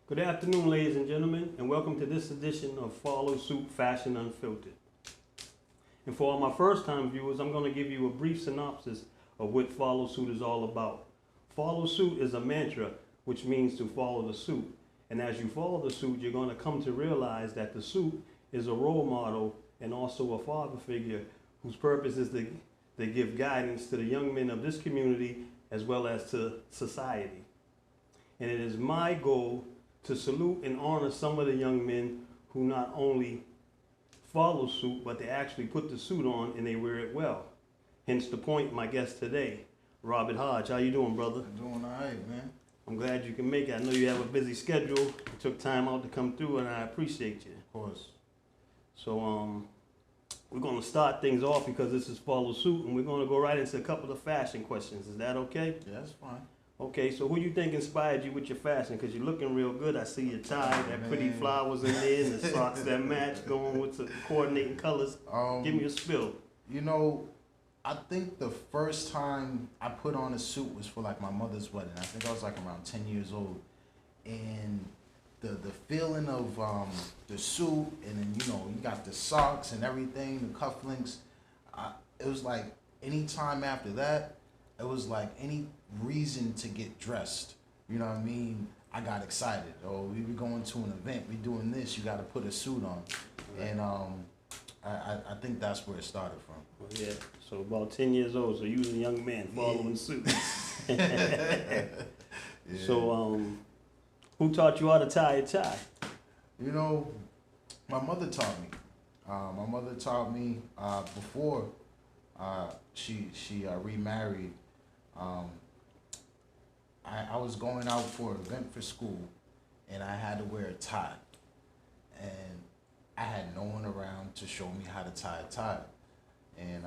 Good afternoon, ladies and gentlemen, and welcome to this edition of Follow Suit Fashion Unfiltered. And for all my first-time viewers, I'm going to give you a brief synopsis of what Follow Suit is all about. Follow Suit is a mantra, which means to follow the suit. And as you follow the suit, you're going to come to realize that the suit is a role model and also a father figure whose purpose is to give guidance to the young men of this community as well as to society. And it is my goal to salute and honor some of the young men who not only follow suit, but they actually put the suit on and they wear it well. Hence the point, my guest today, Robert Hodge. How you doing, brother? I'm doing all right, man. I'm glad you can make it. I know you have a busy schedule. You took time out to come through, and I appreciate you. Of course. So, we're going to start things off because this is Follow Suit, and we're going to go right into a couple of fashion questions. Is that okay? Yeah, that's fine. Okay, so who you think inspired you with your fashion? Because you're looking real good. I see your tie, that pretty flowers in there, and the socks that match, going with the coordinating colors. Give me a spill. You know, I think the first time I put on a suit was for like my mother's wedding. I think I was like around 10 years old. And the feeling of the suit, and then, you know, you got the socks and everything, the cufflinks. It was like any time after that, it was like any reason to get dressed. You know what I mean? I got excited. Oh, we be going to an event. We doing this. You got to put a suit on. Right. And I think that's where it started from. Well, yeah. So about 10 years old. So you was a young man following suit. Yeah. So who taught you how to tie a tie? You know, my mother taught me. My mother taught me before she remarried. I was going out for an event for school, and I had to wear a tie, and I had no one around to show me how to tie a tie, and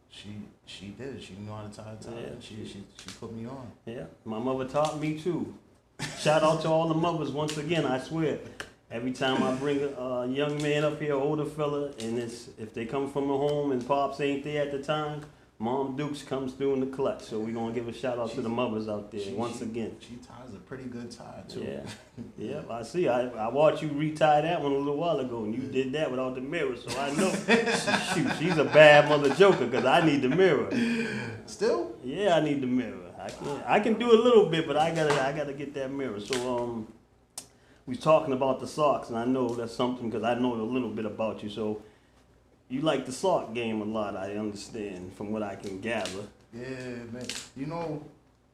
she did it. She knew how to tie a tie. Yeah. She put me on. Yeah, my mother taught me too. Shout out to all the mothers once again. I swear, every time I bring a young man up here, older fella, and if they come from a home and pops ain't there at the time, Mom Dukes comes through in the clutch, so we're going to give a shout out to the mothers out there once again. She ties a pretty good tie, too. Yeah, yeah, I see. I watched you retie that one a little while ago, and you did that without the mirror, so I know. Shoot, she's a bad mother joker, because I need the mirror. Still? Yeah, I need the mirror. I can do a little bit, but I gotta get that mirror. So, we was talking about the socks, and I know that's something, because I know a little bit about you, so. You like the sock game a lot, I understand, from what I can gather. Yeah, man. You know,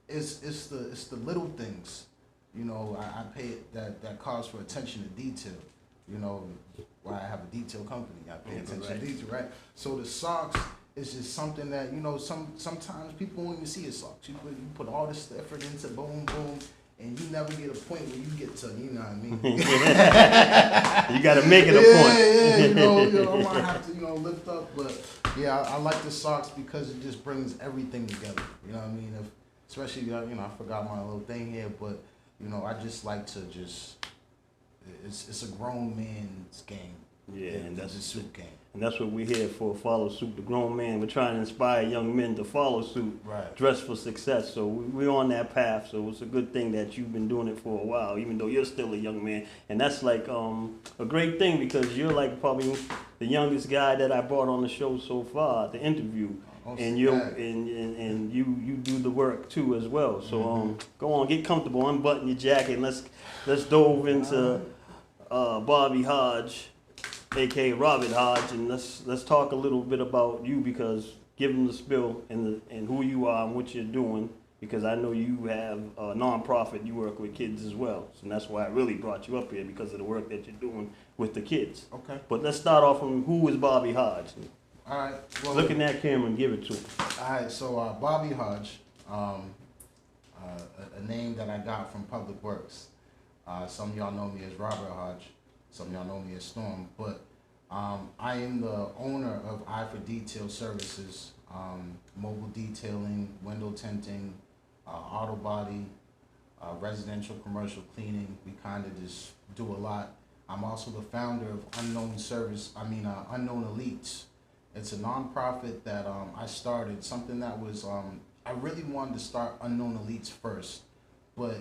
it's the little things. You know, I pay that calls for attention to detail. You know, why I have a detail company, I pay attention to detail, right? So the socks is just something that, you know, sometimes people won't even see your socks. You put all this effort into boom, boom. And you never get a point where you get to, you know what I mean? You got to make it a point. Yeah, you know, I might have to, you know, lift up. But, yeah, I like the socks because it just brings everything together. You know what I mean? Especially, you know, I forgot my little thing here. But, you know, I just like to it's a grown man's game. Yeah, and that's a suit game. And that's what we're here for, Follow Suit, the grown man. We're trying to inspire young men to follow suit, right. Dress for success. So we're on that path. So it's a good thing that you've been doing it for a while, even though you're still a young man. And that's like a great thing because you're like probably the youngest guy that I brought on the show so far, the interview. And you and you do the work too as well. So go on, get comfortable, unbutton your jacket, and let's dove into Bobby Hodge, aka Robert Hodge, and let's talk a little bit about you because give them the spill and who you are and what you're doing because I know you have a nonprofit, you work with kids as well, so that's why I really brought you up here because of the work that you're doing with the kids. Okay. But let's start off from who is Bobby Hodge. All right. Well, look in that camera and give it to him. All right. So Bobby Hodge, a name that I got from Public Works. Some of y'all know me as Robert Hodge. Some of y'all know me as Storm. But I am the owner of Eye for Detail Services, mobile detailing, window tinting, auto body, residential commercial cleaning. We kind of just do a lot. I'm also the founder of Unknown Elites. It's a nonprofit that I started, something that was, I really wanted to start Unknown Elites first, but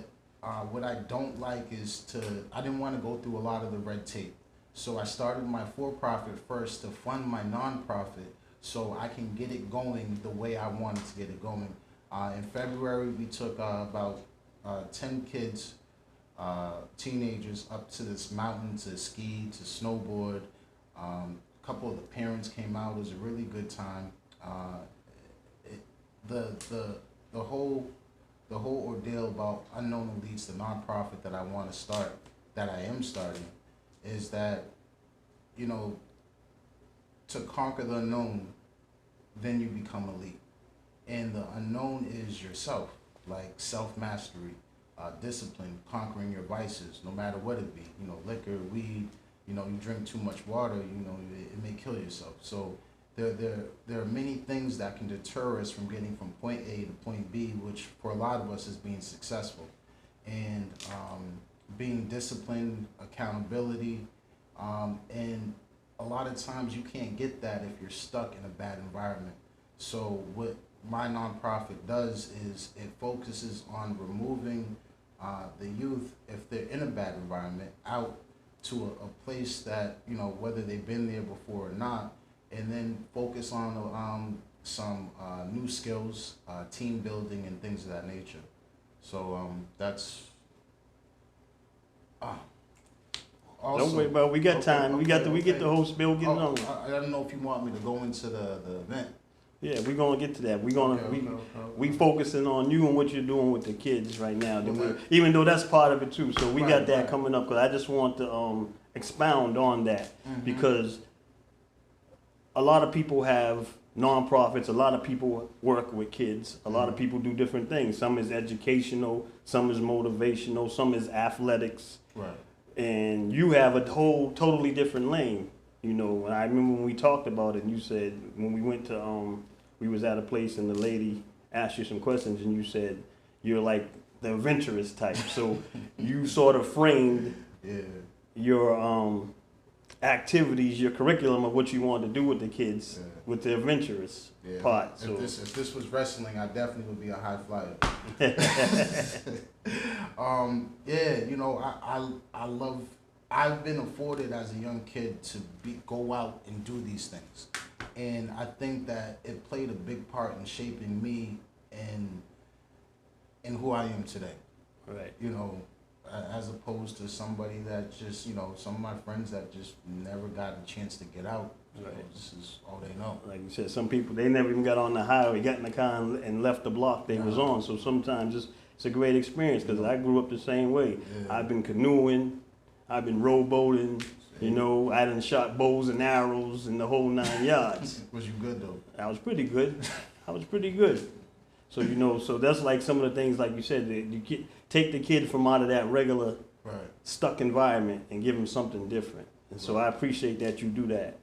what I don't like is I didn't want to go through a lot of the red tape. So I started my for-profit first to fund my nonprofit so I can get it going the way I wanted to get it going. In February, we took about 10 kids, teenagers, up to this mountain to ski, to snowboard. A couple of the parents came out. It was a really good time. The whole ordeal about Unknown Elites, the nonprofit that I want to start, that I am starting, is that, you know, to conquer the unknown, then you become elite. And the unknown is yourself, like self-mastery, discipline, conquering your vices, no matter what it be. You know, liquor, weed, you know, you drink too much water, you know, it may kill yourself. So there are many things that can deter us from getting from point A to point B, which for a lot of us is being successful. And being disciplined, accountability, and a lot of times you can't get that if you're stuck in a bad environment. So what my nonprofit does is it focuses on removing the youth, if they're in a bad environment, out to a place that, you know, whether they've been there before or not, and then focus on some new skills, team building, and things of that nature. So that's. Also, don't worry about it. We got time. Okay, we get the whole spill. Get it on. I don't know if you want me to go into the event. Yeah, we're gonna get to that. We focusing on you and what you're doing with the kids right now. Even though that's part of it too. So we got that coming up. Cause I just want to expound on that because a lot of people have nonprofits. A lot of people work with kids. A lot of people do different things. Some is educational. Some is motivational. Some is athletics. Right. And you have a whole totally different lane. You know, I remember when we talked about it, and you said when we went to, we was at a place and the lady asked you some questions, and you said you're like the adventurous type. So you sort of framed your activities, your curriculum of what you wanted to do with the kids with the adventurous part. So if this was wrestling, I definitely would be a high flyer. You know, I love. I've been afforded as a young kid to go out and do these things, and I think that it played a big part in shaping me and who I am today. Right. You know, as opposed to somebody that just, you know, some of my friends that just never got a chance to get out. Right. So this is all they know. Like you said, some people, they never even got on the highway, got in the car and left the block they was on. So sometimes it's a great experience because I grew up the same way. Yeah. I've been canoeing. I've been rowboating, you know, I done shot bows and arrows and the whole 9 yards. Was you good though? I was pretty good. So, you know, so that's like some of the things, like you said, you take the kid from out of that regular stuck environment and give him something different. And so I appreciate that you do that.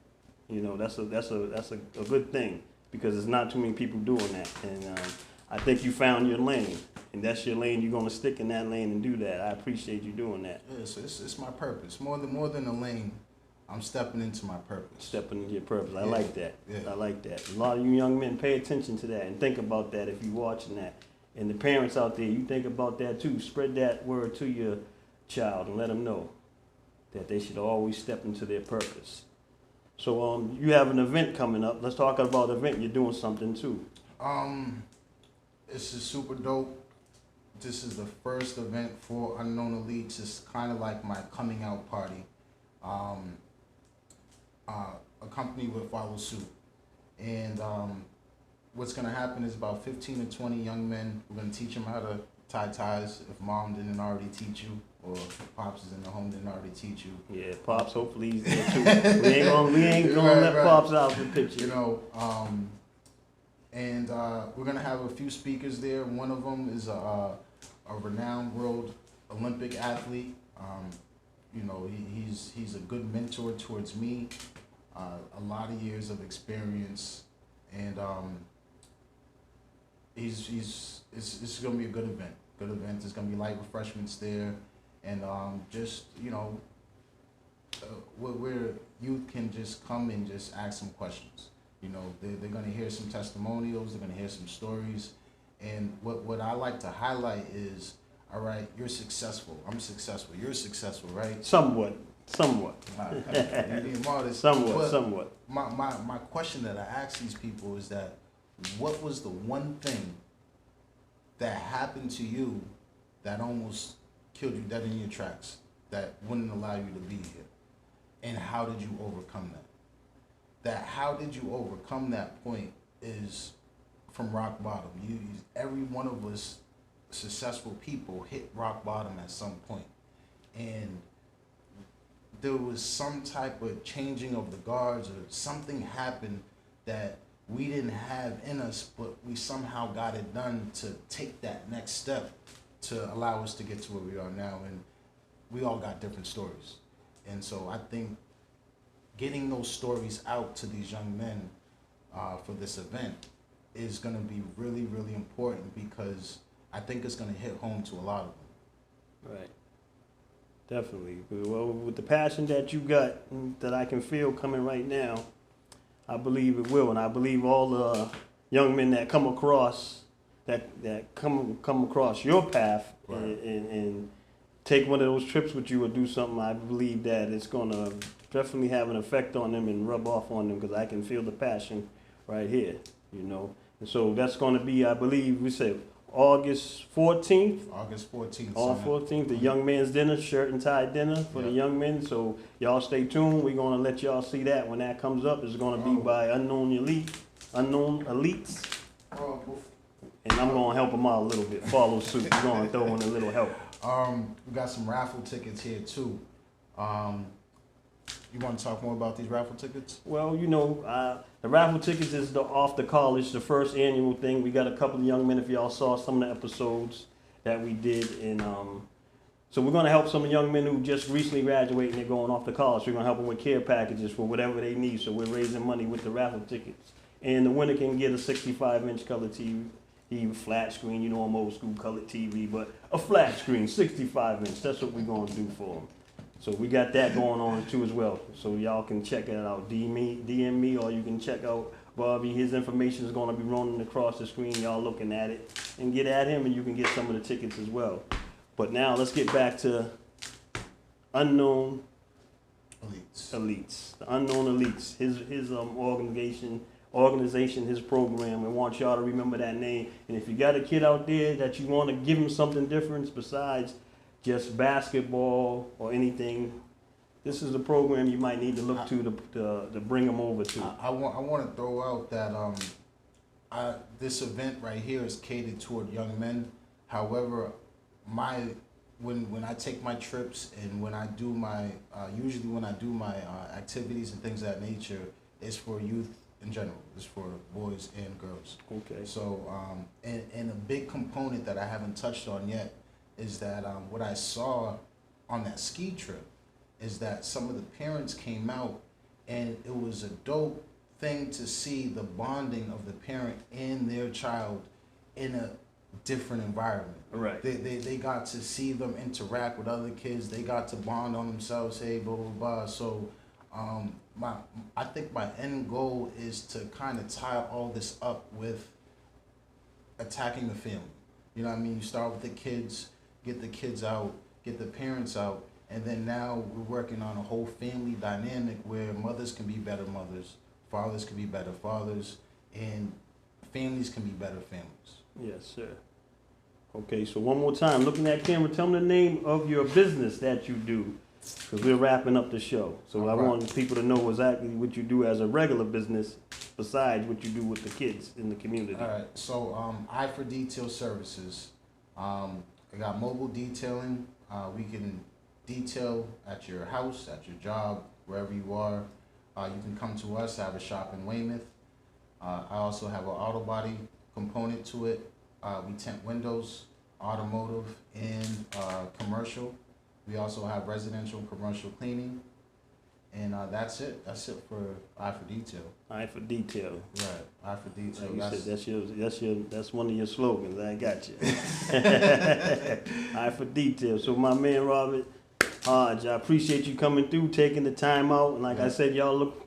You know, that's a good thing because there's not too many people doing that. And I think you found your lane. And that's your lane. You're gonna stick in that lane and do that. I appreciate you doing that. Yeah, so it's my purpose. More than a lane, I'm stepping into my purpose. Stepping into your purpose. I like that. Yeah. I like that. A lot of you young men pay attention to that and think about that if you're watching that. And the parents out there, you think about that too. Spread that word to your child and let them know that they should always step into their purpose. So you have an event coming up. Let's talk about the event. You're doing something too. This is super dope. This is the first event for Unknown Elites. It's kind of like my coming out party. A company will follow suit. And what's going to happen is about 15 to 20 young men. We're going to teach them how to tie ties if mom didn't already teach you, or if Pops is in the home didn't already teach you. Yeah, Pops, hopefully he's there too. we ain't gonna let Pops out the picture. You know, and we're going to have a few speakers there. One of them is a renowned world Olympic athlete. You know, he's a good mentor towards me. A lot of years of experience, and it's gonna be a good event. There's gonna be light refreshments there, and just, you know, where youth can just come and just ask some questions. You know, they're gonna hear some testimonials. They're gonna hear some stories. And what I like to highlight is all right, you're successful. I'm successful. You're successful, right? Somewhat. You're modest. Somewhat. My question that I ask these people is that, what was the one thing that happened to you that almost killed you dead in your tracks, that wouldn't allow you to be here? And how did you overcome that? How did you overcome that point is from rock bottom. Every one of us successful people hit rock bottom at some point. And there was some type of changing of the guards, or something happened that we didn't have in us, but we somehow got it done to take that next step to allow us to get to where we are now. And we all got different stories. And so I think getting those stories out to these young men for this event is going to be really, really important, because I think it's going to hit home to a lot of them. Right. Definitely. Well, with the passion that you got, that I can feel coming right now, I believe it will. And I believe all the young men that come across, that come across your path, right, and take one of those trips with you or do something, I believe that it's going to definitely have an effect on them and rub off on them, because I can feel the passion right here, you know. And so that's going to be, I believe, we said August 14th. August 14th. August 14th, the young man's dinner, shirt and tie dinner for the young men. So y'all stay tuned. We're going to let y'all see that when that comes up. It's going to be by unknown elites. And I'm going to help them out a little bit. Follow suit. We're going to throw in a little help. We got some raffle tickets here too. You want to talk more about these raffle tickets? Well, you know, the raffle tickets is off the college, the first annual thing. We got a couple of young men, if y'all saw some of the episodes that we did. And so we're going to help some young men who just recently graduated and they're going off to college. We're going to help them with care packages for whatever they need. So we're raising money with the raffle tickets. And the winner can get a 65-inch color TV, flat screen. You know, I'm old school colored TV, but a flat screen, 65-inch. That's what we're going to do for them. So we got that going on too as well. So y'all can check it out. DM me, or you can check out Bobby. His information is going to be running across the screen. Y'all looking at it, and get at him, and you can get some of the tickets as well. But now let's get back to unknown elites. The unknown elites. His organization, his program. I want y'all to remember that name. And if you got a kid out there that you want to give him something different besides just basketball or anything, this is the program you might need to look to bring them over to. I want to throw out that this event right here is catered toward young men. However, when I take my trips and when I do my usually when I do my activities and things of that nature, it's for youth in general. It's for boys and girls. Okay. So and a big component that I haven't touched on yet is that what I saw on that ski trip is that some of the parents came out, and it was a dope thing to see the bonding of the parent and their child in a different environment. Right. They got to see them interact with other kids. They got to bond on themselves, hey, blah, blah, blah. So I think my end goal is to kind of tie all this up with attacking the family. You know what I mean? You start with the kids, get the kids out, get the parents out, and then now we're working on a whole family dynamic where mothers can be better mothers, fathers can be better fathers, and families can be better families. Yes, sir. Okay, so one more time, looking at camera, tell them the name of your business that you do, because we're wrapping up the show. So I want people to know exactly what you do as a regular business besides what you do with the kids in the community. All right, so I for Detail Services. I got mobile detailing. We can detail at your house, at your job, wherever you are. You can come to us. I have a shop in Weymouth. I also have an auto body component to it. We tint windows, automotive, and commercial. We also have residential and commercial cleaning. And that's it. That's it for Eye for Detail. Eye for Detail. Right. Eye for Detail. Like you said, that's one of your slogans. I got you. Eye for Detail. So my man Robert Hodge, I appreciate you coming through, taking the time out. And like I said, y'all look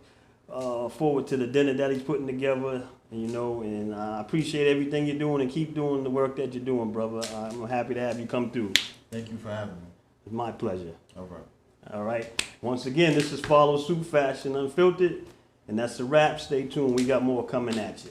forward to the dinner that he's putting together. You know, and I appreciate everything you're doing and keep doing the work that you're doing, brother. I'm happy to have you come through. Thank you for having me. It's my pleasure. All right. All right. Once again, this is Follow Suit Fashion Unfiltered, and that's a wrap. Stay tuned. We got more coming at you.